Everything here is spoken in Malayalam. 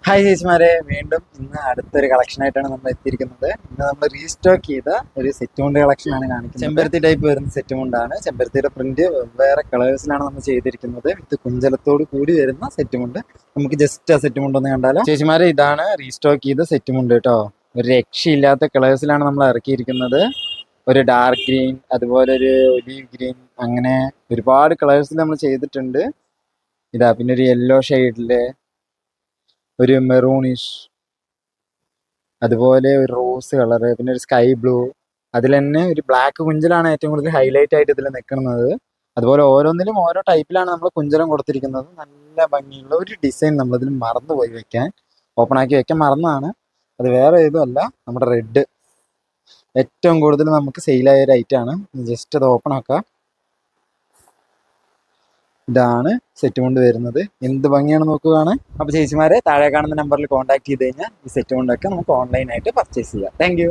ഹായ് ചേച്ചിമാരെ, വീണ്ടും ഇന്ന് അടുത്തൊരു കളക്ഷനായിട്ടാണ് നമ്മൾ എത്തിയിരിക്കുന്നത്. ഇന്ന് നമ്മൾ റീസ്റ്റോക്ക് ചെയ്ത ഒരു സെറ്റ് മുണ്ട് കളക്ഷനാണ് കാണിക്കുന്നത്. ചെമ്പരത്തി ടൈപ്പ് വരുന്ന സെറ്റ് മുണ്ടാണ്. ചെമ്പരത്തിയുടെ പ്രിന്റ് വേറെ കളേഴ്സിലാണ് നമ്മൾ ചെയ്തിരിക്കുന്നത്. വിത്ത് കുഞ്ചലത്തോട് കൂടി വരുന്ന സെറ്റ് മുണ്ട്. നമുക്ക് ജസ്റ്റ് ആ സെറ്റ് മുണ്ട് ഒന്ന് കണ്ടാലോ. ചേച്ചിമാരെ, ഇതാണ് റീസ്റ്റോക്ക് ചെയ്ത സെറ്റ് മുണ്ട് കേട്ടോ. ഒരു രക്ഷയില്ലാത്ത കളേഴ്സിലാണ് നമ്മൾ ഇറക്കിയിരിക്കുന്നത്. ഒരു ഡാർക്ക് ഗ്രീൻ, അതുപോലെ ഒരു ഒലീവ് ഗ്രീൻ, അങ്ങനെ ഒരുപാട് കളേഴ്സിൽ നമ്മൾ ചെയ്തിട്ടുണ്ട്. ഇതാ, പിന്നെ ഒരു യെല്ലോ ഷെയ്ഡില്, ഒരു മെറൂണിഷ്, അതുപോലെ ഒരു റോസ് കളറ്, പിന്നെ ഒരു സ്കൈ ബ്ലൂ, അതിൽ തന്നെ ഒരു ബ്ലാക്ക് കുഞ്ചലാണ് ഏറ്റവും കൂടുതൽ ഹൈലൈറ്റ് ആയിട്ട് ഇതിൽ നിൽക്കുന്നത്. അതുപോലെ ഓരോന്നിലും ഓരോ ടൈപ്പിലാണ് നമ്മൾ കുഞ്ചലം കൊടുത്തിരിക്കുന്നത്. നല്ല ഭംഗിയുള്ള ഒരു ഡിസൈൻ നമ്മളിതിൽ മറന്നുപോയി വെക്കാൻ, ഓപ്പൺ ആക്കി വെക്കാൻ മറന്നതാണ്. അത് വേറെ ഏതും അല്ല, നമ്മുടെ റെഡ് ഏറ്റവും കൂടുതൽ നമുക്ക് സെയിലായ ഒരു ഐറ്റമാണ്. ജസ്റ്റ് അത് ഓപ്പൺ ആക്കാം. ഇതാണ് സെറ്റ് കൊണ്ട് വരുന്നത്. എന്ത് ഭംഗിയാണ് നോക്കുകയാണ്. അപ്പോൾ ചേച്ചിമാരെ, താഴെ കാണുന്ന നമ്പറിൽ കോൺടാക്ട് ചെയ്ത് കഴിഞ്ഞാൽ ഈ സെറ്റ് കൊണ്ടൊക്കെ നമുക്ക് ഓൺലൈനായിട്ട് പർച്ചേസ് ചെയ്യാം. താങ്ക്